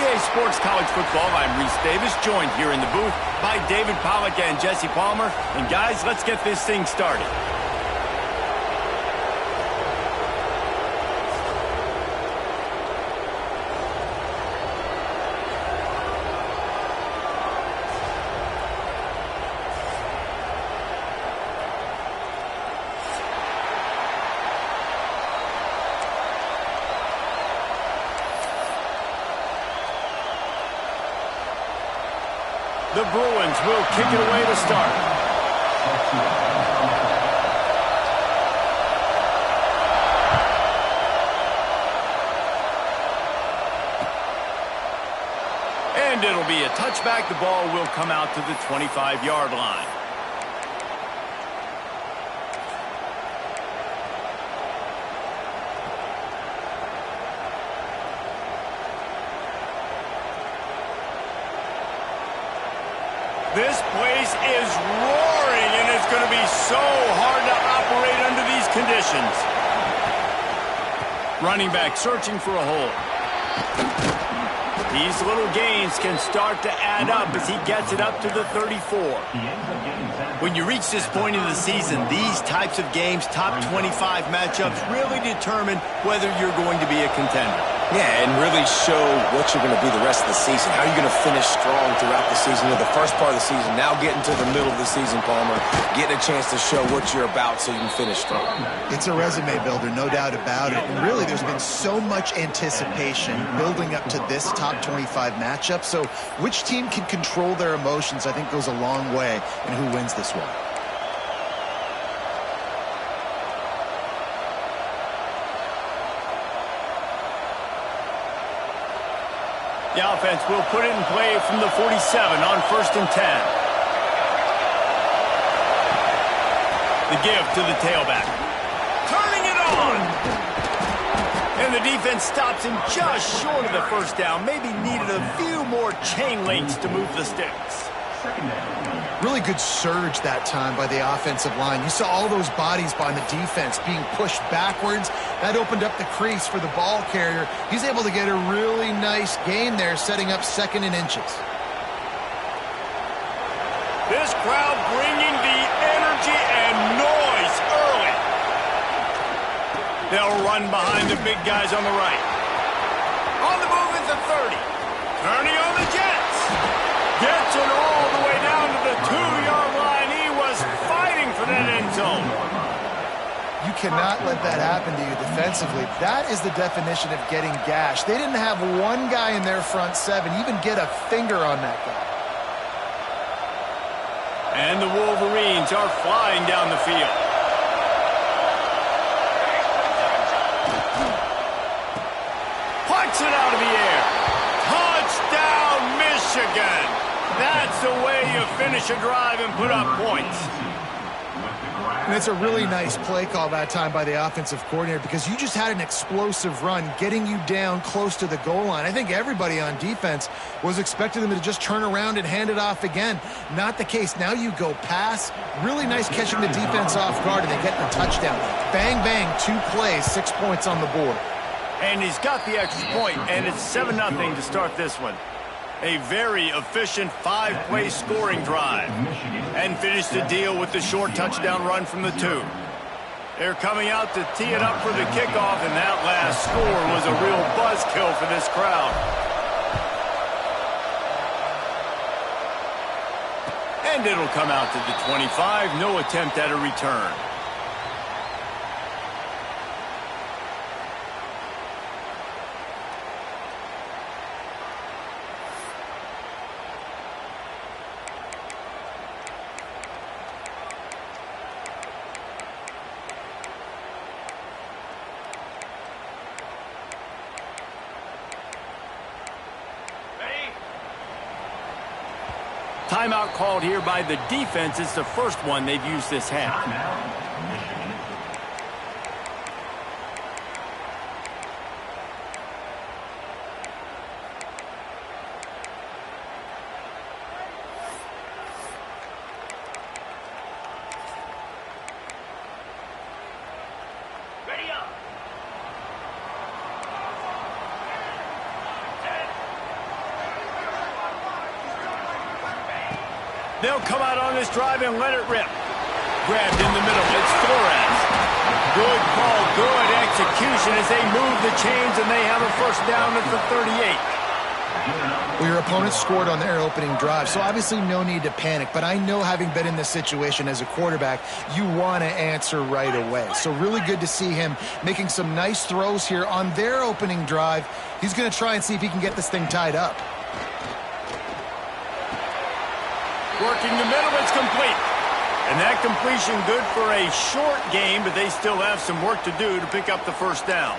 EA Sports College Football, I'm Reese Davis, joined here in the booth by David Pollack and Jesse Palmer. And guys, let's get this thing started. The Bruins will kick it away to start. And it'll be a touchback. The ball will come out to the 25-yard line. This place is roaring, and it's going to be so hard to operate under these conditions. Running back searching for a hole. These little gains can start to add up as he gets it up to the 34. When you reach this point in the season, these types of games, top 25 matchups, really determine whether you're going to be a contender. Yeah, and really show what you're going to be the rest of the season. How you're going to finish strong throughout the season. You know, the first part of the season, now getting to the middle of the season, Palmer, getting a chance to show what you're about so you can finish strong. It's a resume builder, no doubt about it. And really, there's been so much anticipation building up to this top 25 matchup. So which team can control their emotions, I think, goes a long way in who wins this one. The offense will put it in play from the 47 on 1st and 10. The give to the tailback. Turning it on! And the defense stops him just short of the first down. Maybe needed a few more chain links to move the sticks. Really good surge that time by the offensive line. You saw all those bodies by the defense being pushed backwards. That opened up the crease for the ball carrier. He's able to get a really nice gain there, setting up 2nd and inches. This crowd bringing the energy and noise early. They'll run behind the big guys on the right. On the move is the 30. Turning on the Jets. Gets it all the way down to the 2-yard line. He was fighting for that end zone. You cannot let that happen to you defensively. That is the definition of getting gashed. They didn't have one guy in their front 7 even get a finger on that guy. And the Wolverines are flying down the field. Punts it out of the air. Touchdown, Michigan. That's the way you finish a drive and put up points. And it's a really nice play call that time by the offensive coordinator because you just had an explosive run getting you down close to the goal line. I think everybody on defense was expecting them to just turn around and hand it off again. Not the case. Now you go pass. Really nice catching the defense off guard, and they get the touchdown. Bang, bang, 2 plays, 6 points on the board. And he's got the extra point, and it's 7-0 to start this one. A very efficient 5-play scoring drive. And finish the deal with the short touchdown run from the 2. They're coming out to tee it up for the kickoff, and that last score was a real buzzkill for this crowd. And it'll come out to the 25. No attempt at a return. Timeout called here by the defense. It's the first one they've used this half. Ready up. 10, They'll come out on this drive and let it rip. Grabbed in the middle. It's Flores. Good call, good execution as they move the chains, and they have a first down at the 38. Well, your opponent scored on their opening drive, so obviously no need to panic. But I know, having been in this situation as a quarterback, you want to answer right away. So really good to see him making some nice throws here on their opening drive. He's going to try and see if he can get this thing tied up. Working the middle, it's complete. And that completion good for a short game, but they still have some work to do to pick up the first down.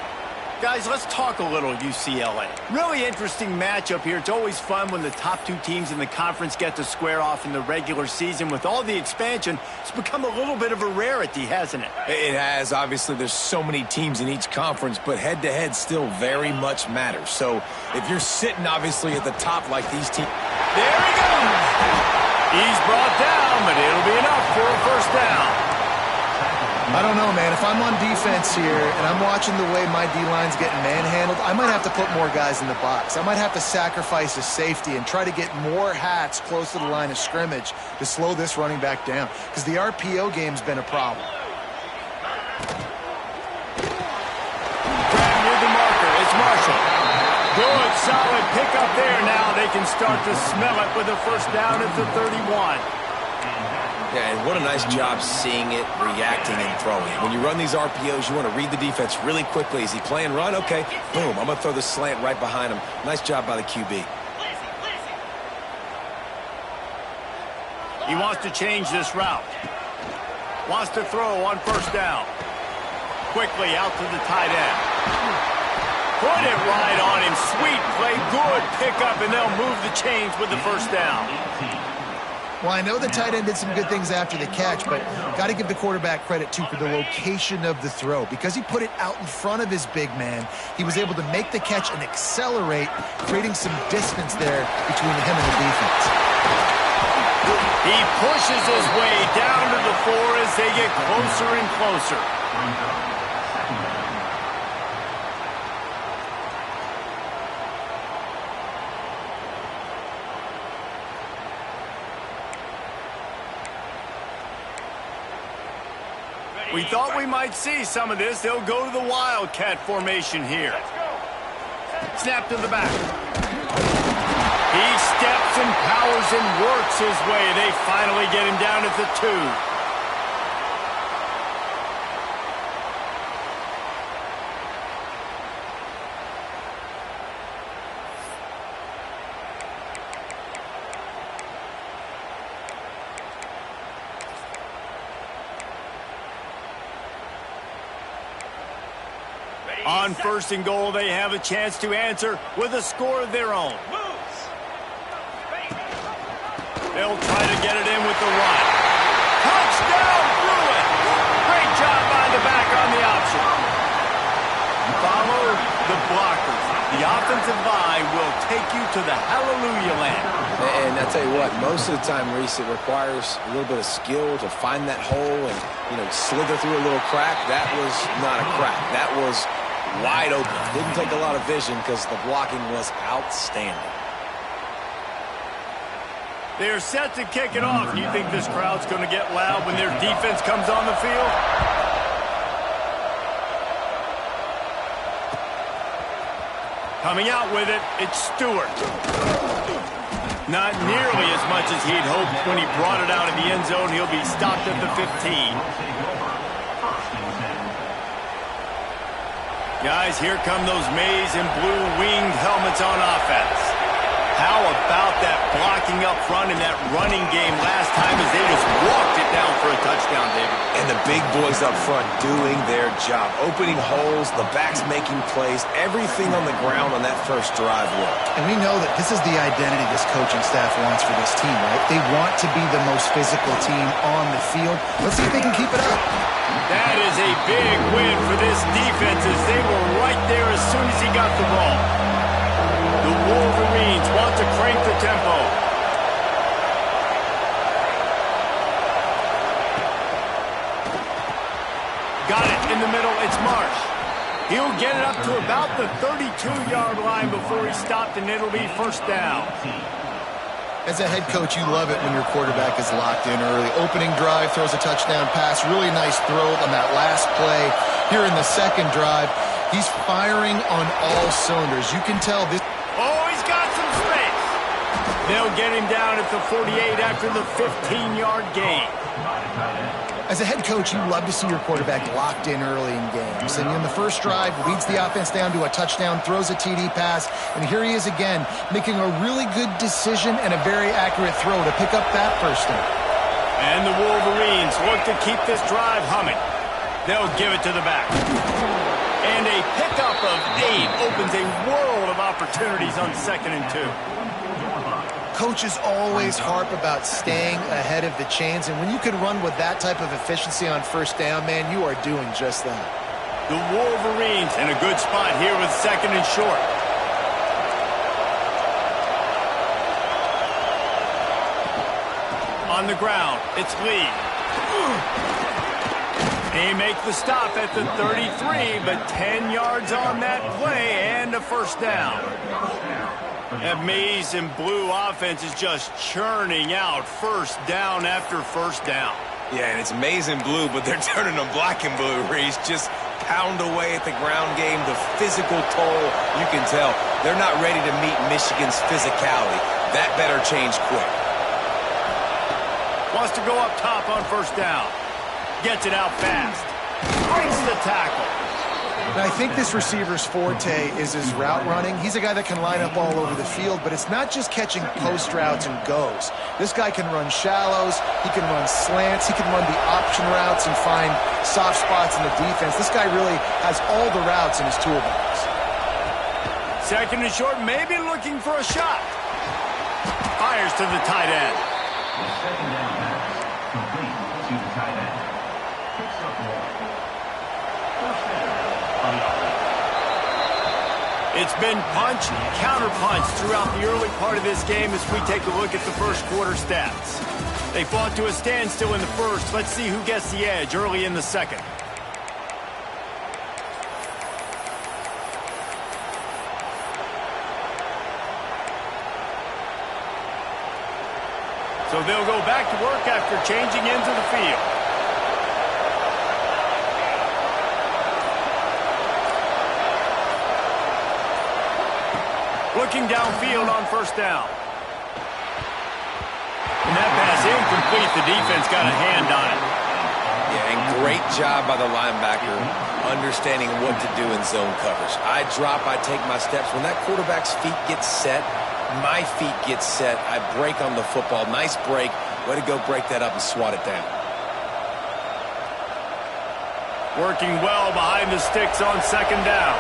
Guys, let's talk a little UCLA. Really interesting matchup here. It's always fun when the top two teams in the conference get to square off in the regular season. With all the expansion, it's become a little bit of a rarity, hasn't it? It has. Obviously, there's so many teams in each conference, but head-to-head still very much matters. So if you're sitting, obviously, at the top like these teams... There he goes! He's brought down, but it'll be enough for a first down. I don't know, man. If I'm on defense here and I'm watching the way my D-line's getting manhandled, I might have to put more guys in the box. I might have to sacrifice a safety and try to get more hats close to the line of scrimmage to slow this running back down, because the RPO game's been a problem. Grab near the marker. It's Marshall. Good, solid pickup there. Now they can start to smell it with a first down at the 31. Yeah, and what a nice job seeing it, reacting, and throwing. When you run these RPOs, you want to read the defense really quickly. Is he playing run? Okay, boom, I'm going to throw the slant right behind him. Nice job by the QB. He wants to change this route. Wants to throw on first down. Quickly out to the tight end. Put it right on him. Sweet play, good pickup, and they'll move the chains with the first down. Well, I know the tight end did some good things after the catch, but got to give the quarterback credit, too, for the location of the throw. Because he put it out in front of his big man, he was able to make the catch and accelerate, creating some distance there between him and the defense. He pushes his way down to the floor as they get closer and closer. We thought we might see some of this. They'll go to the Wildcat formation here. Snap to the back. He steps and powers and works his way. They finally get him down at the 2. On first and goal, they have a chance to answer with a score of their own. They'll try to get it in with the run. Touchdown, Bruin! Great job by the back on the option. Follow the blockers. The offensive line will take you to the hallelujah land. And I tell you what, most of the time, Reese, it requires a little bit of skill to find that hole and, slither through a little crack. That was not a crack. That was wide open. Didn't take a lot of vision because the blocking was outstanding. They're set to kick it off. You think this crowd's going to get loud when their defense comes on the field? Coming out with it, it's Stewart. Not nearly as much as he'd hoped when he brought it out of the end zone. He'll be stopped at the 15. Guys, here come those maize and blue winged helmets on offense. How about that blocking up front and that running game last time as they just walked it down for a touchdown, David? And the big boys up front doing their job. Opening holes, the backs making plays, everything on the ground on that first drive worked. And we know that this is the identity this coaching staff wants for this team, right? They want to be the most physical team on the field. Let's see if they can keep it up. That is a big win for this defense as they were right there as soon as he got the ball. The Wolverines want to crank the tempo. Got it in the middle. It's Marsh. He'll get it up to about the 32-yard line before he stopped, and it'll be first down. As a head coach, you love it when your quarterback is locked in early. Opening drive, throws a touchdown pass. Really nice throw on that last play. Here in the second drive, he's firing on all cylinders. You can tell this. Oh, he's got some space. They'll get him down at the 48 after the 15-yard gain. As a head coach, you love to see your quarterback locked in early in games. And in the first drive, leads the offense down to a touchdown, throws a TD pass, and here he is again, making a really good decision and a very accurate throw to pick up that first down. And the Wolverines look to keep this drive humming. They'll give it to the back. And a pickup of 8 opens a world of opportunities on 2nd and 2. Coaches always harp about staying ahead of the chains, and when you can run with that type of efficiency on first down, man, you are doing just that. The Wolverines in a good spot here with 2nd and short. On the ground, it's Lee. They make the stop at the 33, but 10 yards on that play and a first down. That maize and blue offense is just churning out first down after first down. Yeah, and it's maize and blue, but they're turning them black and blue, Reese. Just pound away at the ground game, the physical toll, you can tell. They're not ready to meet Michigan's physicality. That better change quick. Wants to go up top on first down. Gets it out fast. Breaks the tackle. And I think this receiver's forte is his route running. He's a guy that can line up all over the field, but it's not just catching post routes and goes. This guy can run shallows, he can run slants, he can run the option routes and find soft spots in the defense. This guy really has all the routes in his toolbox. 2nd and short, maybe looking for a shot. Fires to the tight end. The second down pass complete to the tight end. Picks up 1. First down on the offense. It's been punch, counter-punch throughout the early part of this game as we take a look at the first quarter stats. They fought to a standstill in the first. Let's see who gets the edge early in the second. So they'll go back to work after changing into the field. Looking downfield on first down. And that pass incomplete. The defense got a hand on it. Yeah, and great job by the linebacker understanding what to do in zone coverage. I drop, I take my steps. When that quarterback's feet get set, my feet get set. I break on the football. Nice break. Way to go break that up and swat it down. Working well behind the sticks on second down.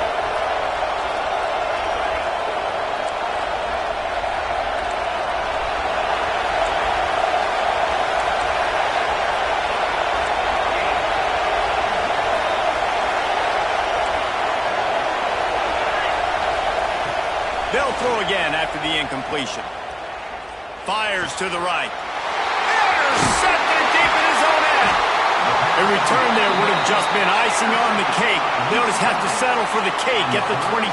They'll throw again after the incompletion. Fires to the right. Intercepted deep in his own end. A return there would have just been icing on the cake. They'll just have to settle for the cake at the 23.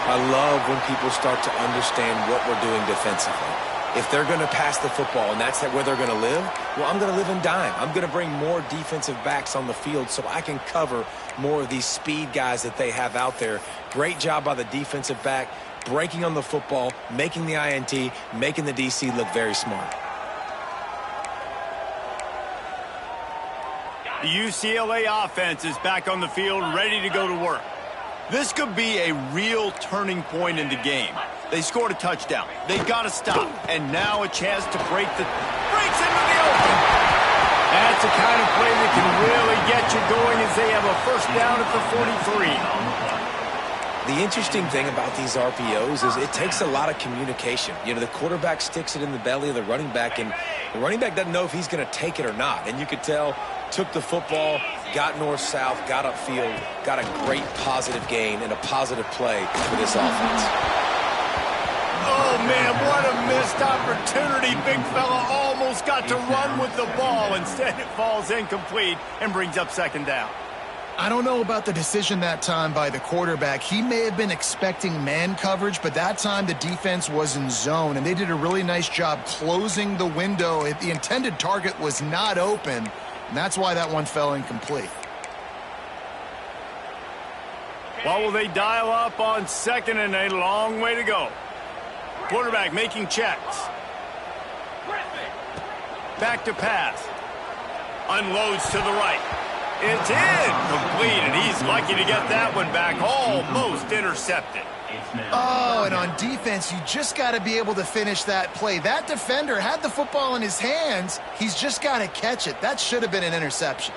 I love when people start to understand what we're doing defensively. If they're going to pass the football and that's where they're going to live, well, I'm going to live in dime. I'm going to bring more defensive backs on the field so I can cover more of these speed guys that they have out there. Great job by the defensive back, breaking on the football, making the INT, making the DC look very smart. The UCLA offense is back on the field, ready to go to work. This could be a real turning point in the game. They scored a touchdown. They got to stop. And now a chance to breaks into the open. That's the kind of play that can really get you going as they have a first down at the 43. The interesting thing about these RPOs is it takes a lot of communication. You know, the quarterback sticks it in the belly of the running back, and the running back doesn't know if he's going to take it or not. And you could tell, took the football, got north-south, got upfield, got a great positive gain and a positive play for this offense. Oh, man, what a missed opportunity. Big fella almost got to run with the ball. Instead, it falls incomplete and brings up second down. I don't know about the decision that time by the quarterback. He may have been expecting man coverage, but that time the defense was in zone, and they did a really nice job closing the window. The intended target was not open, and that's why that one fell incomplete. Well, will they dial up on second and a long way to go? Quarterback making checks. Back to pass. Unloads to the right. It's incomplete, and he's lucky to get that one back. Almost intercepted. Oh, and on defense, you just got to be able to finish that play. That defender had the football in his hands. He's just got to catch it. That should have been an interception.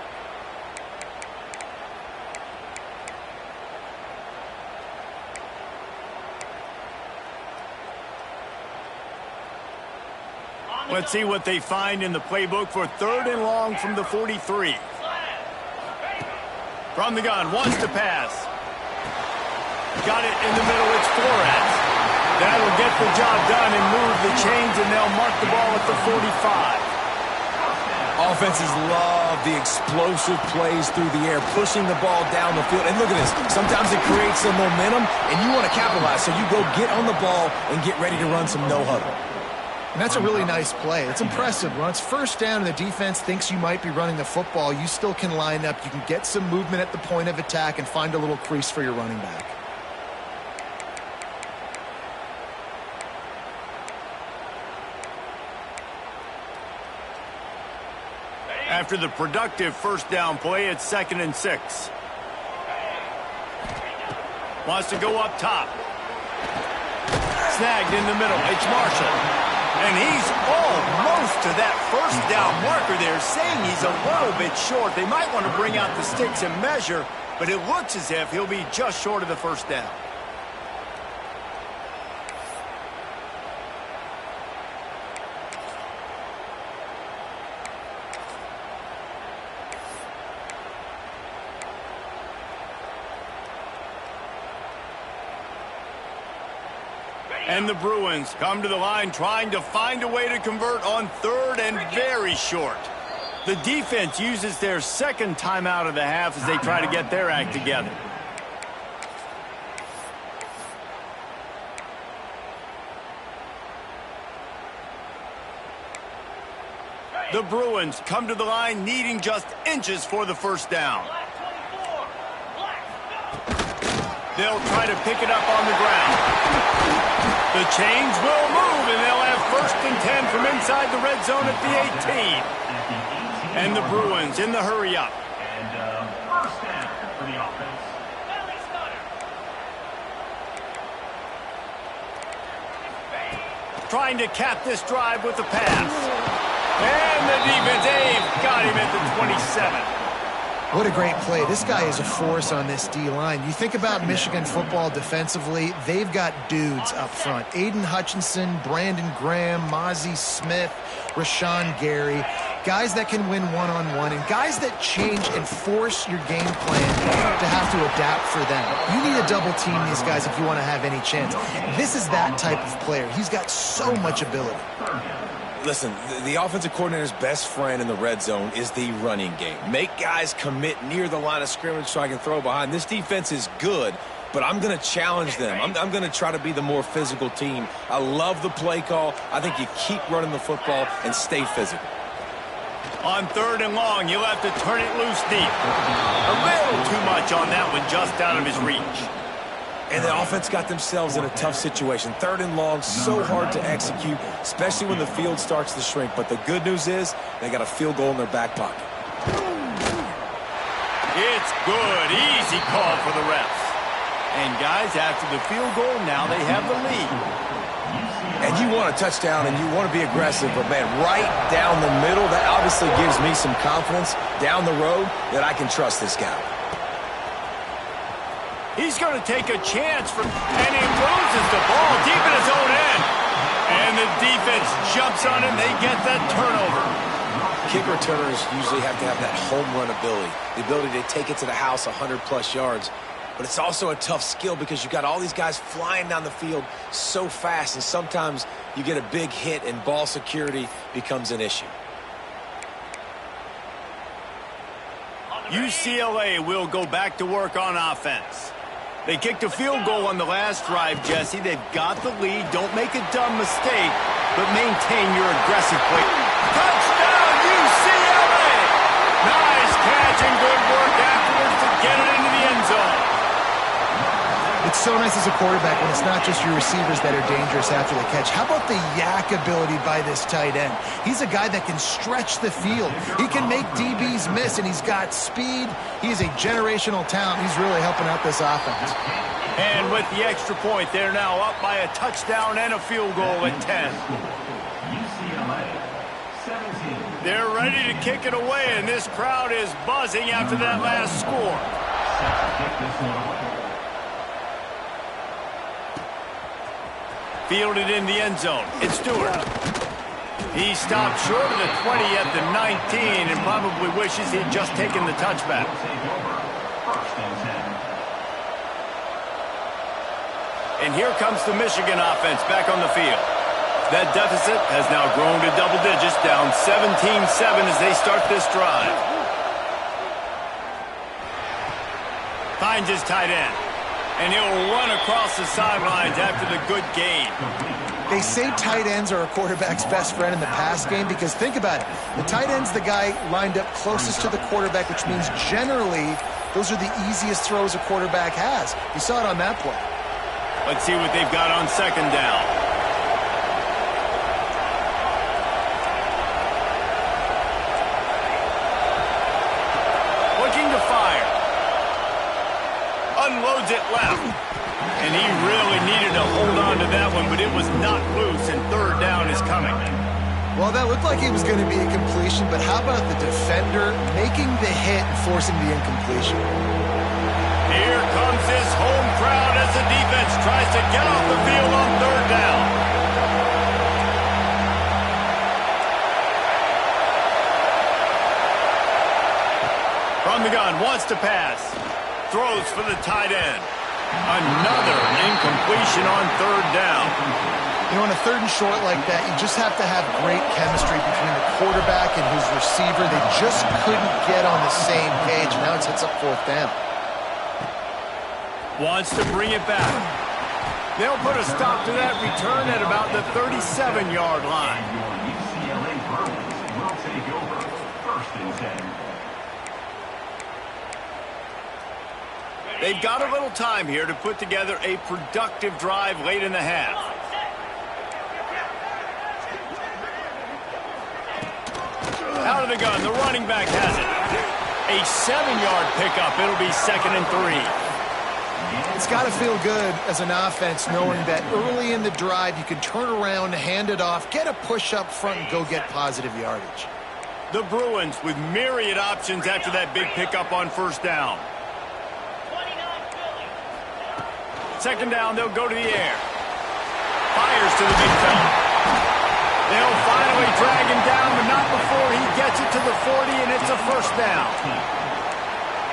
Let's see what they find in the playbook for third and long from the 43. From the gun, wants to pass. Got it in the middle, it's Flores. That'll get the job done and move the chains, and they'll mark the ball at the 45. Offenses love the explosive plays through the air, pushing the ball down the field. And look at this. Sometimes it creates some momentum, and you want to capitalize. So you go get on the ball and get ready to run some no-huddle. And that's a really nice play. It's impressive. When it's first down and the defense thinks you might be running the football, you still can line up. You can get some movement at the point of attack and find a little crease for your running back. After the productive first down play, it's 2nd and 6. Wants to go up top. Snagged in the middle. It's Marshall. And he's almost to that first down marker there, saying he's a little bit short. They might want to bring out the sticks and measure, but it looks as if he'll be just short of the first down. And the Bruins come to the line trying to find a way to convert on third and very short. The defense uses their second timeout of the half as they try to get their act together. The Bruins come to the line needing just inches for the first down. They'll try to pick it up on the ground. The chains will move, and they'll have 1st and 10 from inside the red zone at the 18. And the Bruins in the hurry-up. And first down for the offense. Trying to cap this drive with the pass. And the defense, they've got him at the 27. What a great play. This guy is a force on this D-line. You think about Michigan football defensively, they've got dudes up front. Aiden Hutchinson, Brandon Graham, Mozzie Smith, Rashawn Gary. Guys that can win one-on-one and guys that change and force your game plan to have to adapt for them. You need to double team these guys if you want to have any chance. This is that type of player. He's got so much ability. Listen, the offensive coordinator's best friend in the red zone is the running game. Make guys commit near the line of scrimmage so I can throw behind. This defense is good, but I'm going to challenge them. I'm going to try to be the more physical team. I love the play call. I think you keep running the football and stay physical. On third and long, you'll have to turn it loose deep. A little too much on that one, just out of his reach. And the offense got themselves in a tough situation. Third and long, so hard to execute, especially when the field starts to shrink. But the good news is they got a field goal in their back pocket. It's good. Easy call for the refs. And guys, after the field goal, now they have the lead. And you want a touchdown and you want to be aggressive, but man, right down the middle, that obviously gives me some confidence down the road that I can trust this guy. He's going to take a chance and he loses the ball deep in his own end. And the defense jumps on him. They get that turnover. Kick returners usually have to have that home run ability, the ability to take it to the house 100-plus yards. But it's also a tough skill because you got all these guys flying down the field so fast, and sometimes you get a big hit and ball security becomes an issue. UCLA will go back to work on offense. They kicked a field goal on the last drive, Jesse. They've got the lead. Don't make a dumb mistake, but maintain your aggressive play. Touchdown, UCLA! Nice catch and good work afterwards to get it into the end zone. It's so nice as a quarterback when it's not just your receivers that are dangerous after the catch. How about the yak ability by this tight end? He's a guy that can stretch the field. He can make DBs miss, and he's got speed. He's a generational talent. He's really helping out this offense. And with the extra point, they're now up by a touchdown and a field goal at 10. UCLA 17. They're ready to kick it away, and this crowd is buzzing after that last score. Set to kick this one away. Fielded in the end zone. It's Stewart. He stopped short of the 20 at the 19 and probably wishes he'd just taken the touchback. First and 10. And here comes the Michigan offense back on the field. That deficit has now grown to double digits, down 17-7 as they start this drive. Finds his tight end. And he'll run across the sidelines after the good gain. They say tight ends are a quarterback's best friend in the pass game because think about it. The tight end's the guy lined up closest to the quarterback, which means generally those are the easiest throws a quarterback has. You saw it on that play. Let's see what they've got on second down. Looking to fire. Unloads it left. And he really needed to hold on to that one, but it was not loose, and third down is coming. Well, that looked like it was going to be a completion, but how about the defender making the hit and forcing the incompletion? Here comes this home crowd as the defense tries to get off the field on third down. From the gun, wants to pass. Throws for the tight end. Another incompletion on third down. You know, on a third and short like that, you just have to have great chemistry between the quarterback and his receiver. They just couldn't get on the same page. Now it sets up fourth down. Wants to bring it back. They'll put a stop to that return at about the 37-yard line. Your UCLA Bruins will take over. First and 10. They've got a little time here to put together a productive drive late in the half. Out of the gun, the running back has it. A 7-yard pickup. It'll be 2nd and 3. It's got to feel good as an offense knowing that early in the drive you can turn around, hand it off, get a push up front, and go get positive yardage. The Bruins with myriad options after that big pickup on first down. Second down, they'll go to the air. Fires to the big fella. They'll finally drag him down, but not before he gets it to the 40, and it's a first down.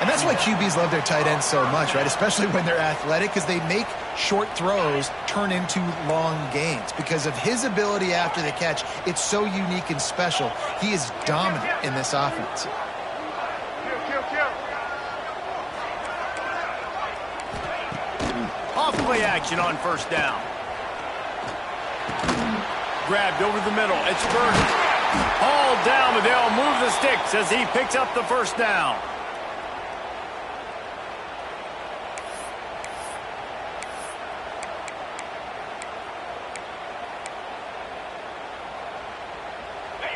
And that's why QBs love their tight ends so much, right? Especially when they're athletic, because they make short throws turn into long gains. Because of his ability after the catch, it's so unique and special. He is dominant in this offense. Off-play action on first down. Grabbed over the middle. It's Burton. Hauled down, but they'll move the sticks as he picks up the first down.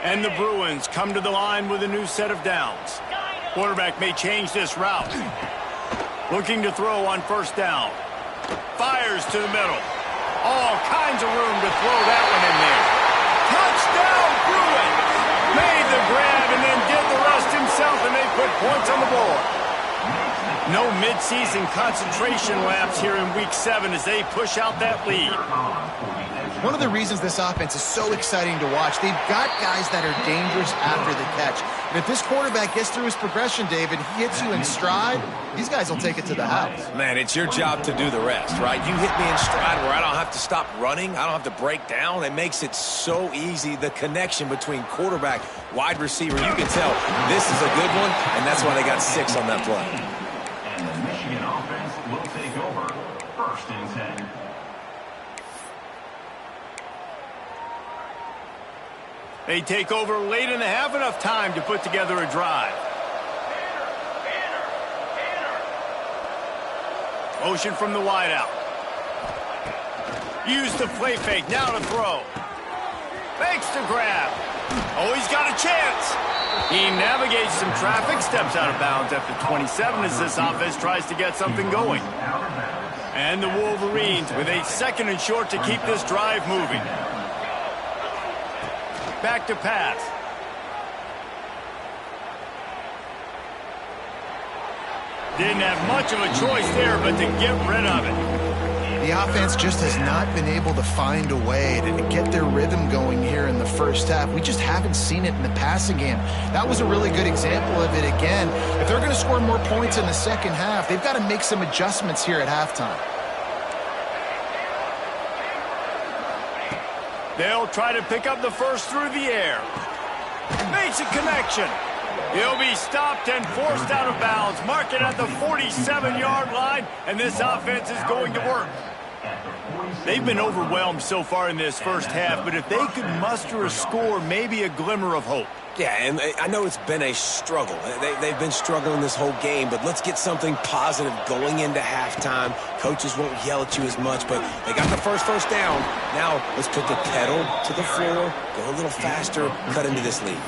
And the Bruins come to the line with a new set of downs. Quarterback may change this route. Looking to throw on first down. Fires to the middle. All kinds of room to throw that one in there. Touchdown, Bruins! Made the grab and then did the rest himself, and they put points on the board. No midseason concentration laps here in Week 7 as they push out that lead. One of the reasons this offense is so exciting to watch, they've got guys that are dangerous after the catch. And if this quarterback gets through his progression, David, he hits you in stride, these guys will take it to the house. Man, it's your job to do the rest, right? You hit me in stride where I don't have to stop running. I don't have to break down. It makes it so easy, the connection between quarterback, wide receiver. You can tell this is a good one, and that's why they got 6 on that play. And the Michigan offense will take over. 1st and 10. They take over late in the half, enough time to put together a drive. Motion from the wideout. Use the play fake, now to throw. Fakes to grab. Oh, he's got a chance. He navigates some traffic, steps out of bounds after 27 as this offense tries to get something going. And the Wolverines with a 2nd and short to keep this drive moving. Back to pass. Didn't have much of a choice there, but to get rid of it. The offense just has not been able to find a way to get their rhythm going here in the first half. We just haven't seen it in the passing game. That was a really good example of it again. If they're going to score more points in the second half, they've got to make some adjustments here at halftime. They'll try to pick up the first through the air. Makes a connection. He'll be stopped and forced out of bounds. Mark it at the 47-yard line, and this offense is going to work. They've been overwhelmed so far in this first half, but if they could muster a score, maybe a glimmer of hope. Yeah, and I know it's been a struggle. They've been struggling this whole game, but let's get something positive going into halftime. Coaches won't yell at you as much, but they got the first down. Now let's put the pedal to the floor, go a little faster, cut into this lead.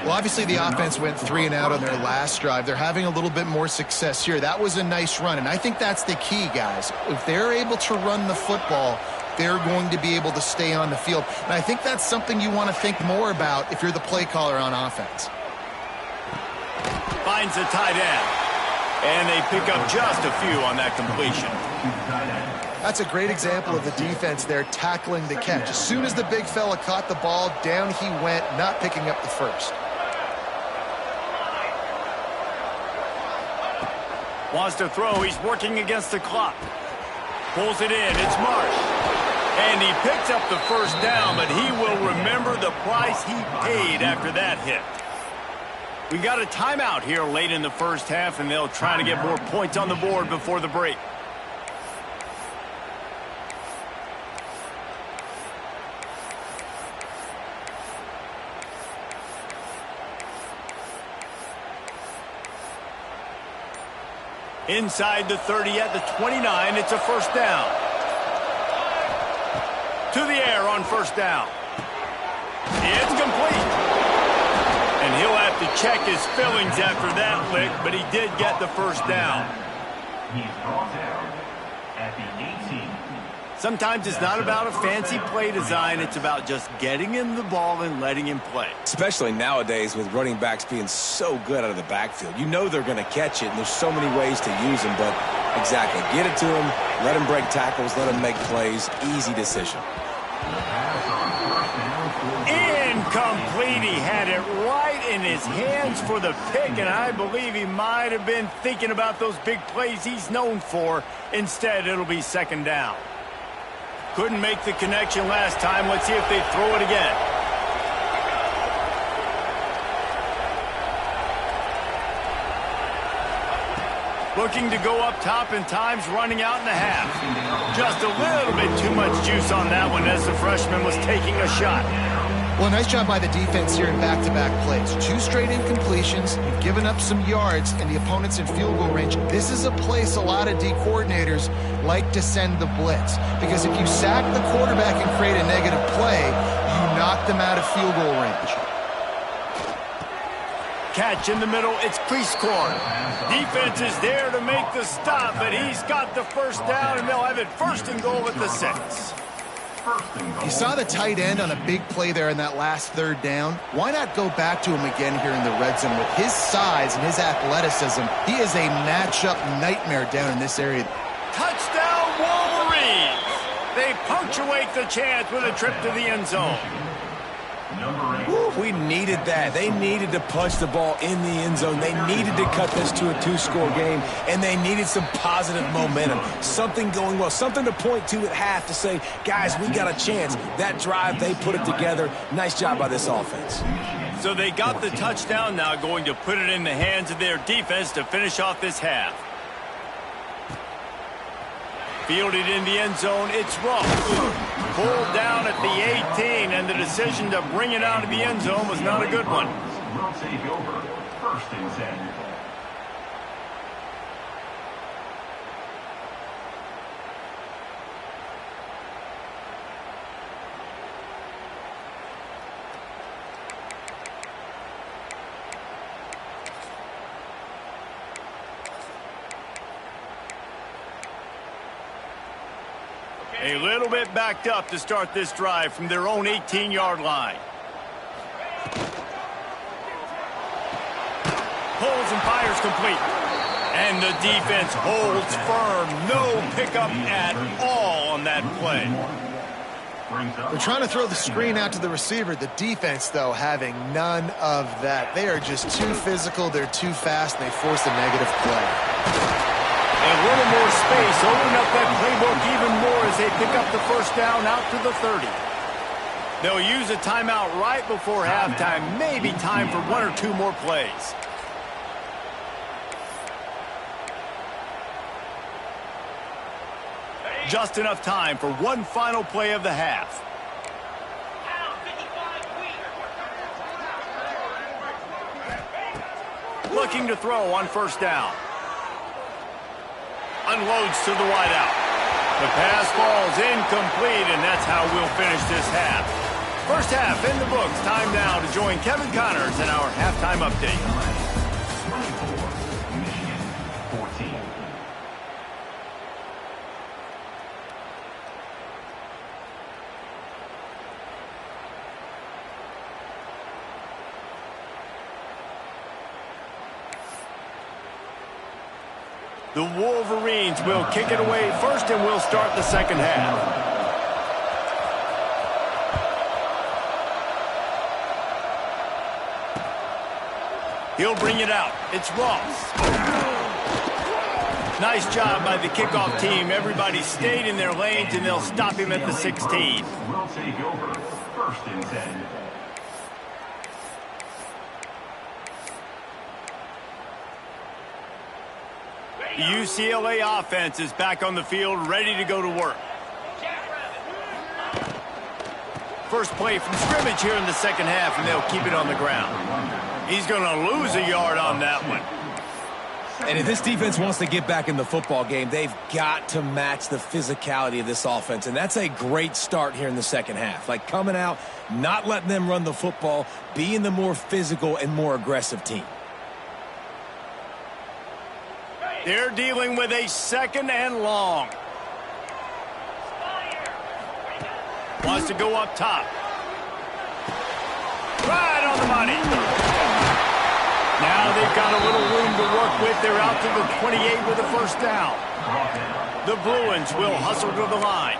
Well, obviously the offense went 3 and out on their last drive. They're having a little bit more success here. That was a nice run, and I think that's the key, guys. If they're able to run the football, they're going to be able to stay on the field. And I think that's something you want to think more about if you're the play caller on offense. Finds a tight end, and they pick up just a few on that completion. That's a great example of the defense there tackling the catch. As soon as the big fella caught the ball, down he went, not picking up the first. Wants to throw. He's working against the clock. Pulls it in. It's Marsh. And he picks up the first down, but he will remember the price he paid after that hit. We got a timeout here late in the first half, and they'll try to get more points on the board before the break. Inside the 30 at the 29, it's a first down. To the air on first down. It's complete. And he'll have to check his fillings after that lick, but he did get the first down. He's brought down at the 18. Sometimes it's not about a fancy play design. It's about just getting him the ball and letting him play. Especially nowadays with running backs being so good out of the backfield. You know they're going to catch it, and there's so many ways to use them, but exactly. Get it to him, let him break tackles, let him make plays. Easy decision. Incomplete. He had it right in his hands for the pick, and I believe he might have been thinking about those big plays he's known for. Instead, it'll be second down. Couldn't make the connection last time. Let's see if they throw it again. Looking to go up top, and time's running out in the half. Just a little bit too much juice on that one as the freshman was taking a shot. Well, nice job by the defense here in back-to-back plays. 2 straight incompletions. You've given up some yards, and the opponent's in field goal range. This is a place a lot of D coordinators like to send the blitz, because if you sack the quarterback and create a negative play, you knock them out of field goal range. Catch in the middle. It's Priestcorn. Defense is there to make the stop, but he's got the first down, and they'll have it first and goal at the 6. First and goal. You saw the tight end on a big play there in that last third down. Why not go back to him again here in the red zone? With his size and his athleticism, he is a matchup nightmare down in this area. Touchdown, Wolverines! They punctuate the chance with a trip to the end zone. Number 8. Woo, we needed that. They needed to punch the ball in the end zone. They needed to cut this to a 2-score game, and they needed some positive momentum. Something going well, something to point to at half to say, guys, we got a chance. That drive, they put it together. Nice job by this offense. So they got the touchdown, now going to put it in the hands of their defense to finish off this half. Fielded in the end zone, it's Ross. Pulled down at the 18, and the decision to bring it out of the end zone was not a good one. Will take over. First and 10. A little bit backed up to start this drive from their own 18-yard line. Pulls and fires complete. And the defense holds firm. No pickup at all on that play. They're trying to throw the screen out to the receiver. The defense, though, having none of that. They are just too physical. They're too fast. And they force a negative play. A little more space, open up that playbook even more as they pick up the first down out to the 30. They'll use a timeout right before halftime, maybe time for 1 or 2 more plays. Just enough time for one final play of the half. Looking to throw on first down. Unloads to the wideout. The pass falls incomplete, and that's how we'll finish this half. First half in the books. Time now to join Kevin Connors in our halftime update. 24, Michigan 14. The Wolverines will kick it away first, and we'll start the second half. He'll bring it out. It's Ross. Nice job by the kickoff team. Everybody stayed in their lanes, and they'll stop him at the 16. Will take over. First and 10. The UCLA offense is back on the field, ready to go to work. First play from scrimmage here in the second half, and they'll keep it on the ground. He's going to lose a yard on that one. And if this defense wants to get back in the football game, they've got to match the physicality of this offense. And that's a great start here in the second half. Like coming out, not letting them run the football, being the more physical and more aggressive team. They're dealing with a second and long. Wants to go up top. Right on the money. Now they've got a little room to work with. They're out to the 28 with a first down. The Bruins will hustle to the line.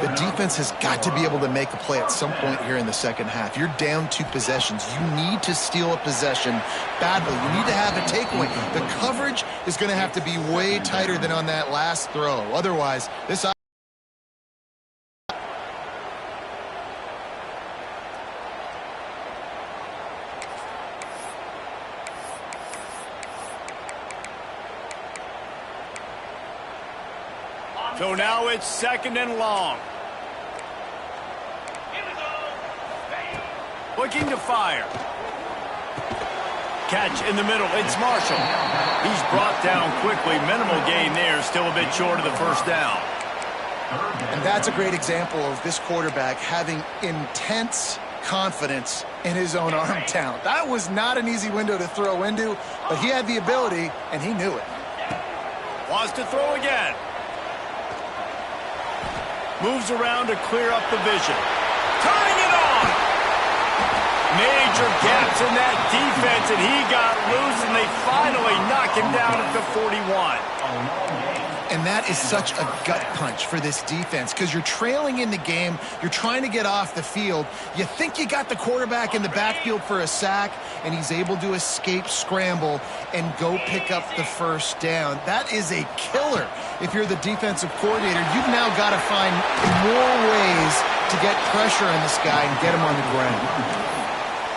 The defense has got to be able to make a play at some point here in the second half. You're down 2 possessions. You need to steal a possession badly. You need to have a takeaway. The coverage is going to have to be way tighter than on that last throw. Otherwise, this So now it's second and long. Looking to fire. Catch in the middle. It's Marshall. He's brought down quickly. Minimal gain there. Still a bit short of the first down. And that's a great example of this quarterback having intense confidence in his own arm talent. That was not an easy window to throw into, but he had the ability, and he knew it. Wants to throw again. Moves around to clear up the vision. Turning it on! Major gaps in that defense, and he got loose, and they finally knock him down at the 41. And that is such a gut punch for this defense because you're trailing in the game. You're trying to get off the field. You think you got the quarterback in the backfield for a sack, and he's able to escape scramble and go pick up the first down. That is a killer. If you're the defensive coordinator, you've now got to find more ways to get pressure on this guy and get him on the ground.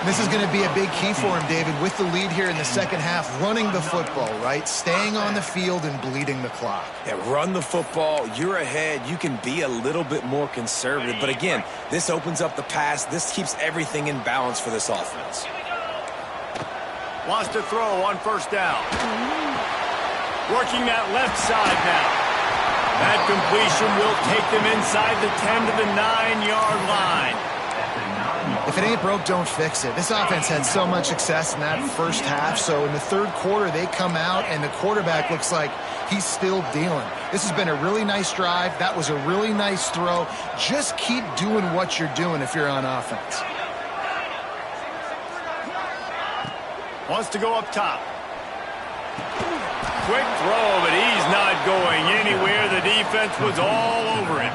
This is going to be a big key for him, David, with the lead here in the second half, running the football, right? Staying on the field and bleeding the clock. Yeah, run the football. You're ahead. You can be a little bit more conservative. But again, this opens up the pass. This keeps everything in balance for this offense. Wants to throw on first down. Working that left side now. That completion will take them inside the 10 to the 9-yard line. If it ain't broke, don't fix it. This offense had so much success in that first half, so in the third quarter, they come out, and the quarterback looks like he's still dealing. This has been a really nice drive. That was a really nice throw. Just keep doing what you're doing if you're on offense. Wants to go up top. Quick throw, but he's not going anywhere. The defense was all over him.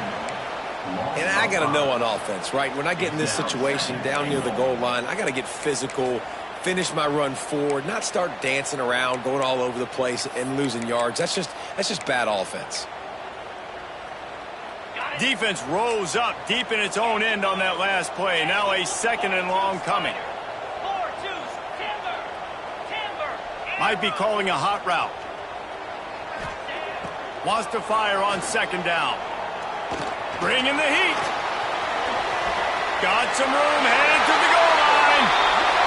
And I got to know on offense, right? When I get in this situation down near the goal line, I got to get physical, finish my run forward, not start dancing around, going all over the place and losing yards. That's just bad offense. Defense rose up deep in its own end on that last play. Now a second and long coming. Might be calling a hot route. Wants to fire on second down. Bringing the heat. Got some room, headed to the goal line.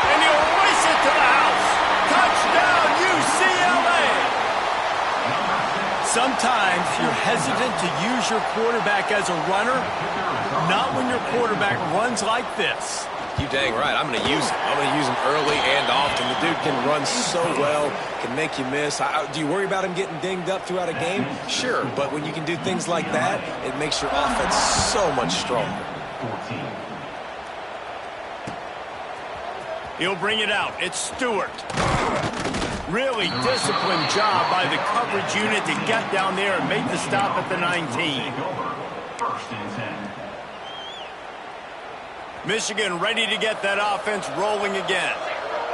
And he'll race it to the house. Touchdown, UCLA. Sometimes you're hesitant to use your quarterback as a runner. Not when your quarterback runs like this. You dang right. I'm going to use him. I'm going to use him early and often. The dude can run so well, can make you miss. Do you worry about him getting dinged up throughout a game? Sure, but when you can do things like that, it makes your offense so much stronger. He'll bring it out. It's Stewart. Really disciplined job by the coverage unit to get down there and make the stop at the 19. First and 10. Michigan ready to get that offense rolling again.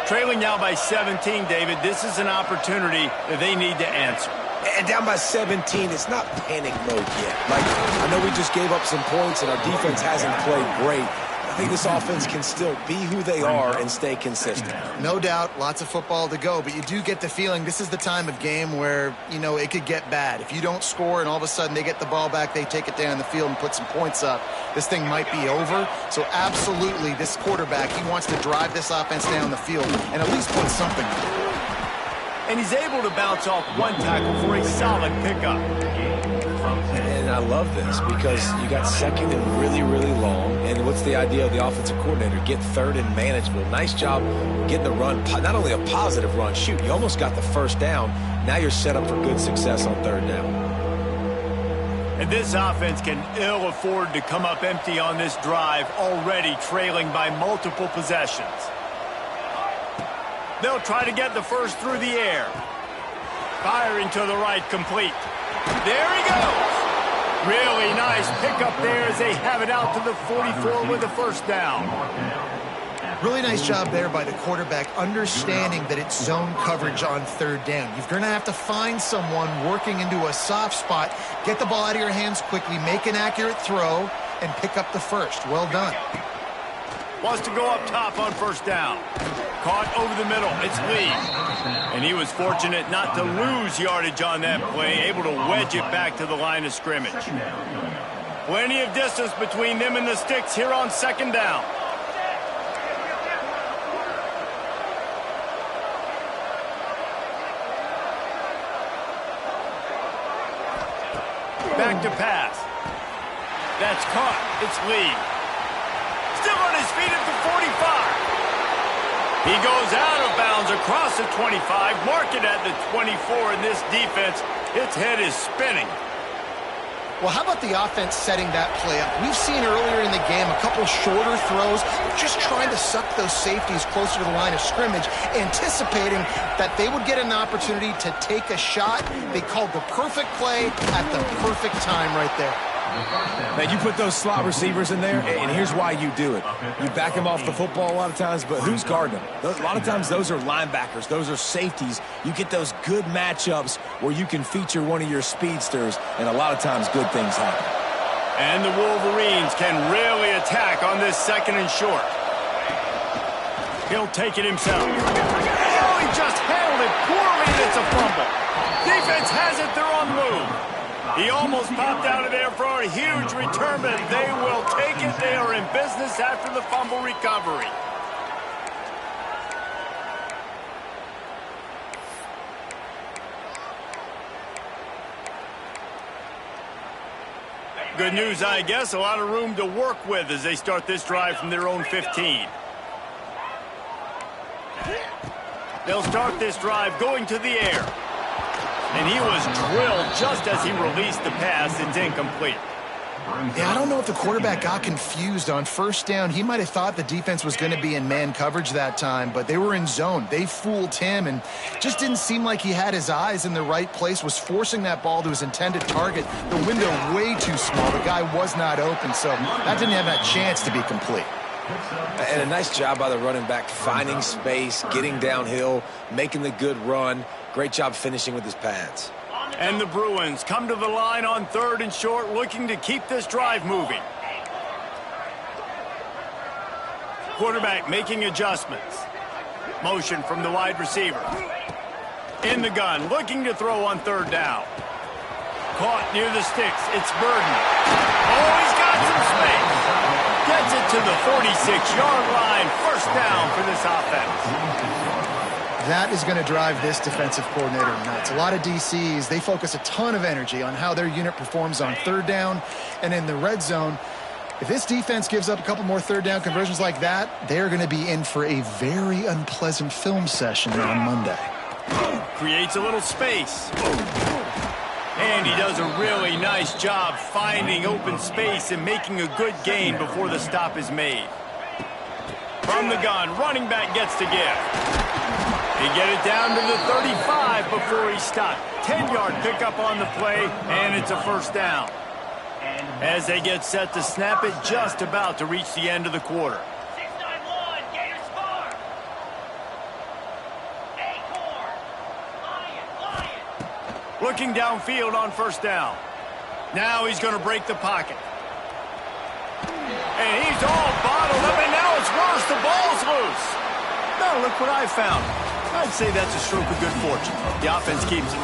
Trailing now by 17, David. This is an opportunity that they need to answer. And down by 17, it's not panic mode yet. Like, I know we just gave up some points and our defense hasn't played great. I think this offense can still be who they are and stay consistent. No doubt, lots of football to go, but you do get the feeling this is the time of game where, you know, it could get bad. If you don't score and all of a sudden they get the ball back, they take it down the field and put some points up, this thing might be over. So absolutely, this quarterback, he wants to drive this offense down the field and at least put something on it. And he's able to bounce off one tackle for a solid pickup. And I love this because you got second and really, really long. And what's the idea of the offensive coordinator? Get third and manageable. Nice job getting the run, not only a positive run, shoot, you almost got the first down. Now you're set up for good success on third down. And this offense can ill afford to come up empty on this drive, already trailing by multiple possessions. They'll try to get the first through the air. Firing to the right, complete. There he goes. Really nice pickup there as they have it out to the 44 with a first down. Really nice job there by the quarterback, understanding that it's zone coverage on third down. You're going to have to find someone working into a soft spot, get the ball out of your hands quickly, make an accurate throw, and pick up the first. Well done. Wants to go up top on first down. Caught over the middle. It's Lee. And he was fortunate not to lose yardage on that play, able to wedge it back to the line of scrimmage. Plenty of distance between them and the sticks here on second down. Back to pass. That's caught. It's Lee. Still on his feet at the 45. He goes out of bounds across the 25, mark it at the 24, and this defense, its head is spinning. Well, how about the offense setting that play up? We've seen earlier in the game a couple shorter throws, just trying to suck those safeties closer to the line of scrimmage, anticipating that they would get an opportunity to take a shot. They called the perfect play at the perfect time right there. Man, you put those slot receivers in there, and here's why you do it. You back them off the football a lot of times, but who's guarding them? A lot of times those are linebackers. Those are safeties. You get those good matchups where you can feature one of your speedsters, and a lot of times good things happen. And the Wolverines can really attack on this 2nd and short. He'll take it himself. Oh, he just handled it poorly, and it's a fumble. Defense has it. They're on the move. He almost popped out of there for a huge return, but they will take it. They are in business after the fumble recovery. Good news, I guess. A lot of room to work with as they start this drive from their own 15. They'll start this drive going to the air. And he was drilled just as he released the pass. It's incomplete. Yeah, I don't know if the quarterback got confused on 1st down. He might have thought the defense was going to be in man coverage that time, but they were in zone. They fooled him and just didn't seem like he had his eyes in the right place, was forcing that ball to his intended target. The window way too small. The guy was not open, so that didn't have that chance to be complete. And a nice job by the running back, finding space, getting downhill, making the good run. Great job finishing with his pads. And the Bruins come to the line on 3rd and short, looking to keep this drive moving. Quarterback making adjustments. Motion from the wide receiver. In the gun, looking to throw on 3rd down. Caught near the sticks. It's Burden. Oh, he's got some space. Gets it to the 46-yard line. 1st down for this offense. That is going to drive this defensive coordinator nuts. A lot of DCs, they focus a ton of energy on how their unit performs on 3rd down and in the red zone. If this defense gives up a couple more 3rd down conversions like that, they're going to be in for a very unpleasant film session on Monday. Creates a little space. And he does a really nice job finding open space and making a good gain before the stop is made. From the gun, running back gets to give. He get it down to the 35 before he stopped. 10-yard pickup on the play, and it's a 1st down. As they get set to snap it, just about to reach the end of the quarter. 691, Gators score. Acorn, Lion. Looking downfield on 1st down. Now he's going to break the pocket. And he's all bottled up, and now it's worse. The ball's loose. Now look what I found. I'd say that's a stroke of good fortune. The offense keeps it.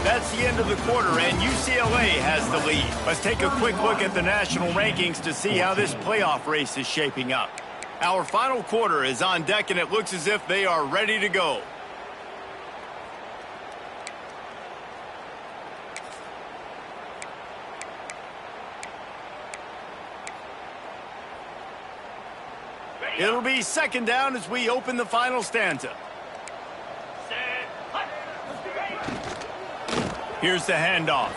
That's the end of the quarter, and UCLA has the lead. Let's take a quick look at the national rankings to see how this playoff race is shaping up. Our final quarter is on deck, and it looks as if they are ready to go. It'll be 2nd down as we open the final stanza. Here's the handoff.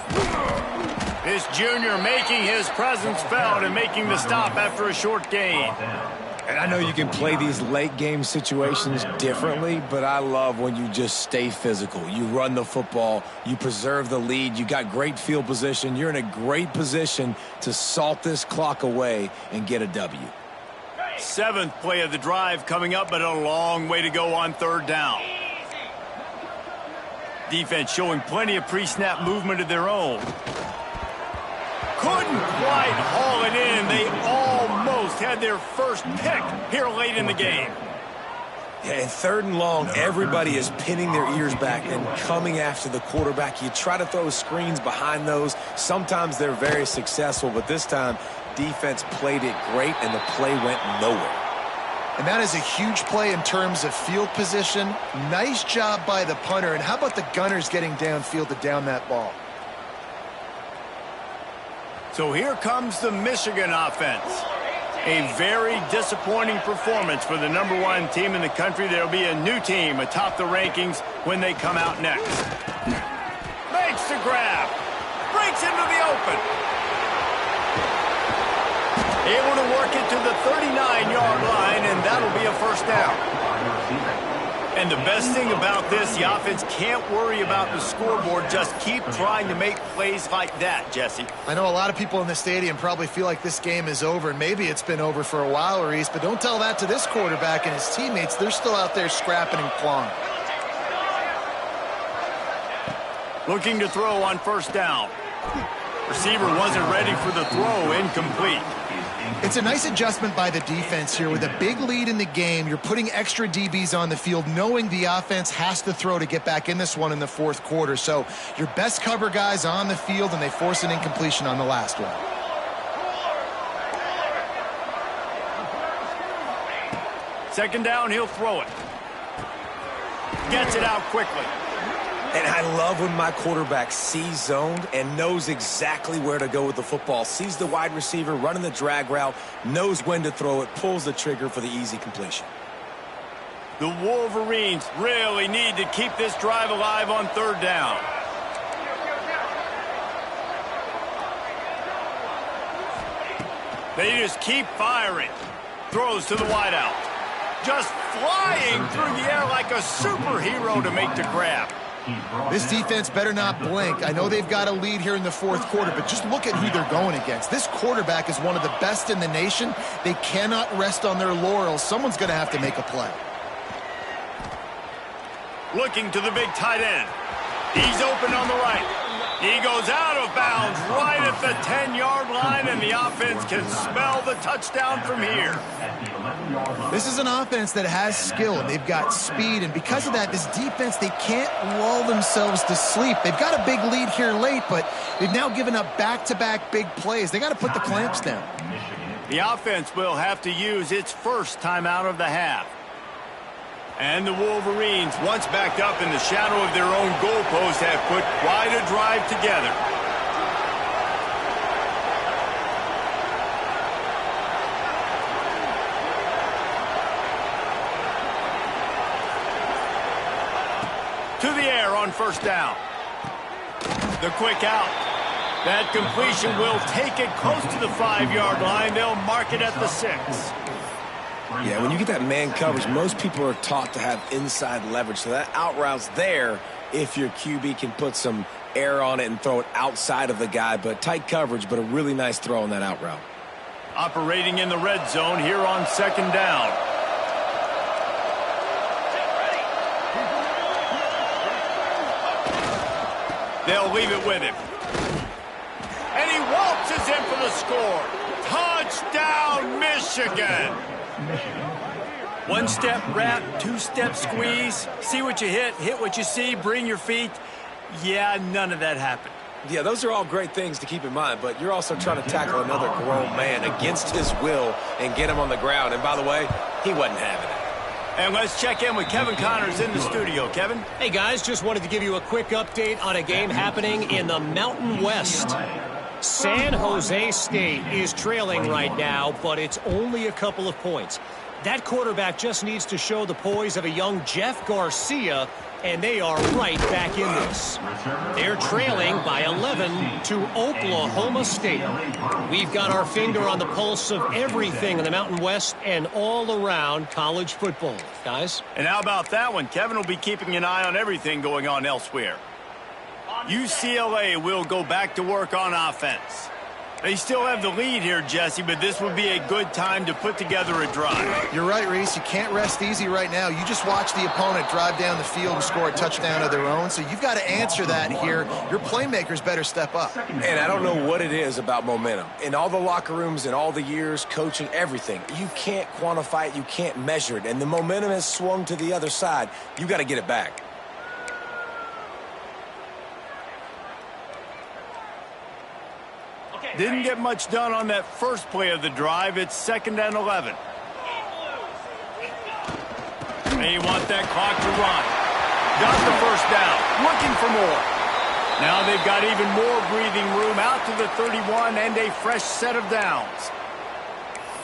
This junior making his presence felt and making the stop after a short gain. And I know you can play these late game situations differently, but I love when you just stay physical. You run the football, you preserve the lead, you got great field position. You're in a great position to salt this clock away and get a W. 7th play of the drive coming up, but a long way to go on 3rd down. Defense showing plenty of pre-snap movement of their own. Couldn't quite haul it in. They almost had their first pick here late in the game. Yeah, and 3rd and long, everybody is pinning their ears back and coming after the quarterback. You try to throw screens behind those. Sometimes they're very successful, but this time, defense played it great, and the play went nowhere. And that is a huge play in terms of field position. Nice job by the punter. And how about the gunners getting downfield to down that ball? So here comes the Michigan offense. A very disappointing performance for the #1 team in the country. There'll be a new team atop the rankings when they come out next. Makes the grab. Breaks into the open. Able to work it to the 39-yard line, and that'll be a first down. And the best thing about this, the offense can't worry about the scoreboard. Just keep trying to make plays like that, Jesse. I know a lot of people in the stadium probably feel like this game is over, and maybe it's been over for a while, Reese, but don't tell that to this quarterback and his teammates. They're still out there scrapping and clawing. Looking to throw on first down. Receiver wasn't ready for the throw, incomplete. It's a nice adjustment by the defense here. With a big lead in the game, you're putting extra DBs on the field, knowing the offense has to throw to get back in this one in the fourth quarter. So your best cover guys on the field, and they force an incompletion on the last one. Second down, he'll throw it. Gets it out quickly. And I love when my quarterback sees zoned and knows exactly where to go with the football. Sees the wide receiver running the drag route, knows when to throw it, pulls the trigger for the easy completion. The Wolverines really need to keep this drive alive on third down. They just keep firing. Throws to the wideout. Just flying through the air like a superhero to make the grab. This defense better not blink. I know they've got a lead here in the fourth quarter, but just look at who they're going against. This quarterback is one of the best in the nation. They cannot rest on their laurels. Someone's going to have to make a play. Looking to the big tight end. He's open on the right. He goes out of bounds right at the 10-yard line, and the offense can smell the touchdown from here. This is an offense that has skill, and they've got speed, and because of that, this defense, they can't lull themselves to sleep. They've got a big lead here late, but they've now given up back-to-back big plays. They got to put the clamps down. The offense will have to use its first timeout of the half. And the Wolverines, once backed up in the shadow of their own goalpost, have put quite a drive together. To the air on first down. The quick out. That completion will take it close to the 5-yard line. They'll mark it at the 6. Yeah, when you get that man coverage, most people are taught to have inside leverage. So that out route's there if your QB can put some air on it and throw it outside of the guy. But tight coverage, but a really nice throw on that out route. Operating in the red zone here on second down. They'll leave it with him. And he waltzes in for the score. Touchdown, Michigan! One-step wrap, two-step squeeze. See what you hit what you see, bring your feet. Yeah, none of that happened. Yeah, those are all great things to keep in mind, but you're also trying to tackle another grown man against his will and get him on the ground. And by the way, he wasn't having it. And let's check in with Kevin Connors in the studio. Kevin? Hey, guys, just wanted to give you a quick update on a game happening in the Mountain West. San Jose State is trailing right now, but it's only a couple of points. That quarterback just needs to show the poise of a young Jeff Garcia, and they are right back in this. They're trailing by 11 to Oklahoma State. We've got our finger on the pulse of everything in the Mountain West and all around college football, guys. And how about that one? Kevin will be keeping an eye on everything going on elsewhere. UCLA will go back to work on offense. They still have the lead here, Jesse, but this would be a good time to put together a drive. You're right, Reese. You can't rest easy right now. You just watch the opponent drive down the field and score a touchdown of their own, so you've got to answer that here. Your playmakers better step up. And I don't know what it is about momentum. In all the locker rooms, in all the years, coaching, everything, you can't quantify it, you can't measure it, and the momentum has swung to the other side. You got to get it back. Didn't get much done on that first play of the drive. It's 2nd and 11. They want that clock to run. Got the first down. Looking for more. Now they've got even more breathing room out to the 31 and a fresh set of downs.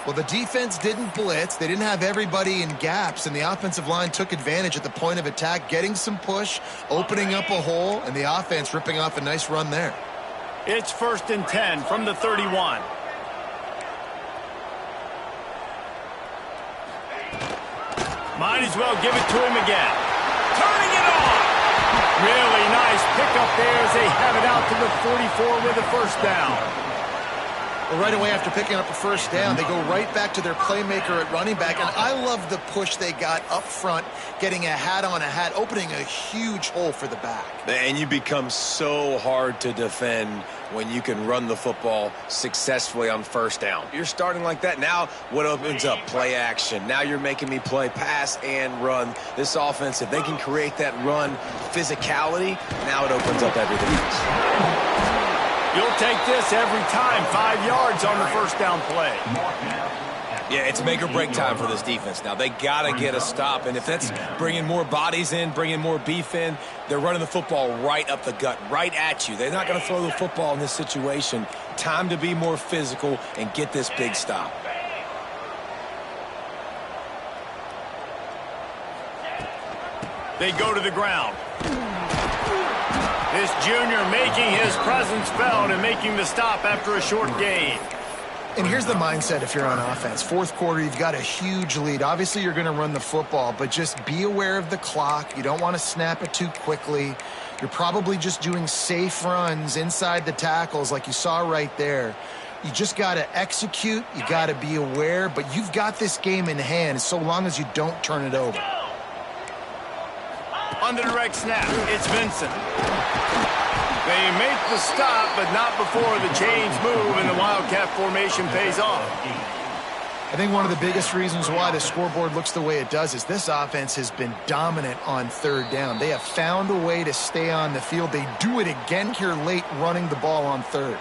Well, the defense didn't blitz. They didn't have everybody in gaps, and the offensive line took advantage at the point of attack, getting some push, opening up a hole, and the offense ripping off a nice run there. It's 1st and 10 from the 31. Might as well give it to him again. Turning it on. Really nice pickup there as they have it out to the 44 with a first down. Well, right away after picking up a first down, they go right back to their playmaker at running back. And I love the push they got up front, getting a hat on a hat, opening a huge hole for the back. And you become so hard to defend when you can run the football successfully on first down. You're starting like that. Now what opens up? Play action. Now you're making me play pass and run. This offense, if they can create that run physicality, now it opens up everything else. You'll take this every time. 5 yards on the first down play. Yeah, it's make or break time for this defense now. They got to get a stop, and if that's bringing more bodies in, bringing more beef in, they're running the football right up the gut, right at you. They're not going to throw the football in this situation. Time to be more physical and get this big stop. They go to the ground. This junior making his presence felt and making the stop after a short gain. And here's the mindset if you're on offense. Fourth quarter, you've got a huge lead. Obviously, you're going to run the football, but just be aware of the clock. You don't want to snap it too quickly. You're probably just doing safe runs inside the tackles like you saw right there. You just got to execute. You got to be aware, but you've got this game in hand so long as you don't turn it over. On the direct snap, it's Vincent. They make the stop, but not before the chains move and the Wildcat formation pays off. I think one of the biggest reasons why the scoreboard looks the way it does is this offense has been dominant on third down. They have found a way to stay on the field. They do it again here late, running the ball on third.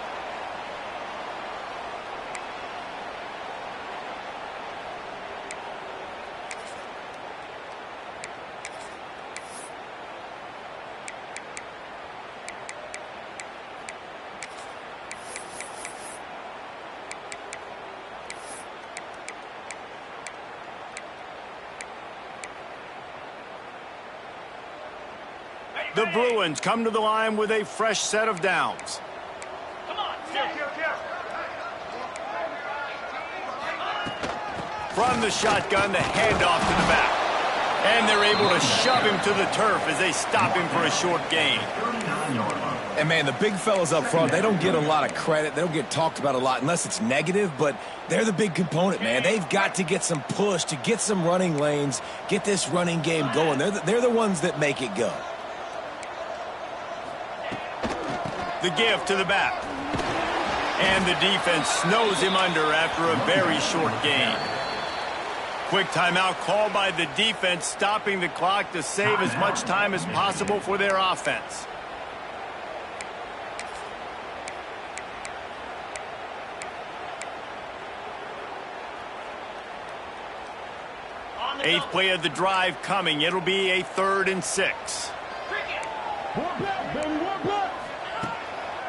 The Bruins come to the line with a fresh set of downs. Come on, here. From the shotgun, the handoff to the back. And they're able to shove him to the turf as they stop him for a short gain. And, man, the big fellas up front, they don't get a lot of credit. They don't get talked about a lot unless it's negative, but they're the big component, man. They've got to get some push, to get some running lanes, get this running game going. They're the ones that make it go. The give to the back. And the defense snows him under after a very short gain. Quick timeout called by the defense, stopping the clock to save as much time as possible for their offense. Eighth play of the drive coming. It'll be a 3rd and 6.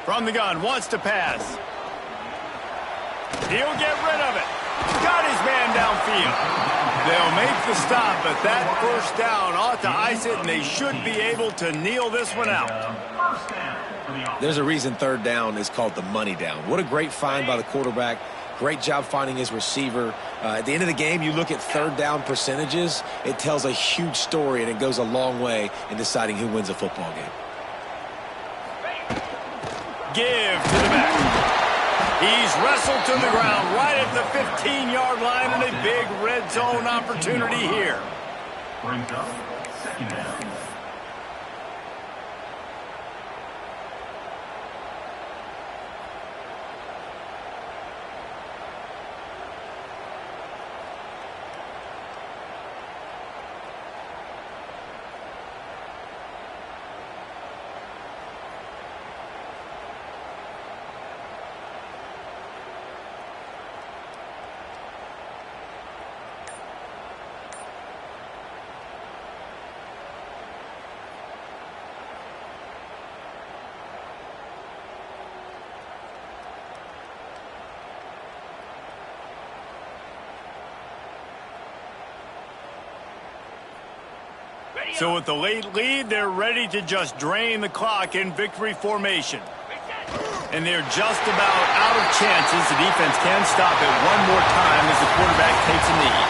From the gun, wants to pass. He'll get rid of it. Got his man downfield. They'll make the stop, but that first down ought to ice it, and they should be able to kneel this one out. There's a reason third down is called the money down. What a great find by the quarterback. Great job finding his receiver. At the end of the game, you look at third down percentages. It tells a huge story, and it goes a long way in deciding who wins a football game. Give to the back. He's wrestled to the ground right at the 15-yard line, and a big red zone opportunity here. Brings up second down. So with the late lead, they're ready to just drain the clock in victory formation. And they're just about out of chances. The defense can stop it one more time as the quarterback takes a knee.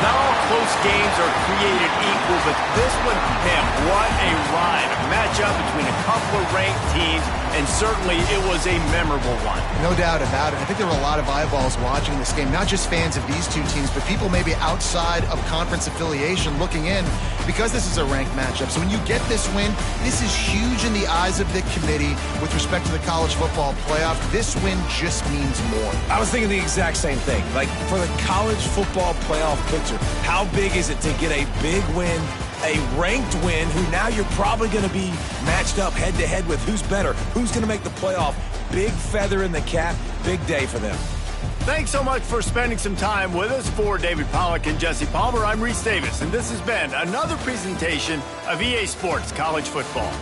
Not all close games are created equal, but this one, man, what a ride. A matchup between a couple of ranked teams, and certainly it was a memorable one. No doubt about it. I think there were a lot of eyeballs watching this game, not just fans of these two teams, but people maybe outside of conference affiliation looking in because this is a ranked matchup. So when you get this win, this is huge in the eyes of the committee with respect to the college football playoff. This win just means more. I was thinking the exact same thing. Like, for the college football playoff picture, how big is it to get a big win, a ranked win, who now you're probably going to be matched up head-to-head with who's better, who's going to make the playoff. Big feather in the cap, big day for them. Thanks so much for spending some time with us. For David Pollack and Jesse Palmer, I'm Reese Davis, and this has been another presentation of EA Sports College Football.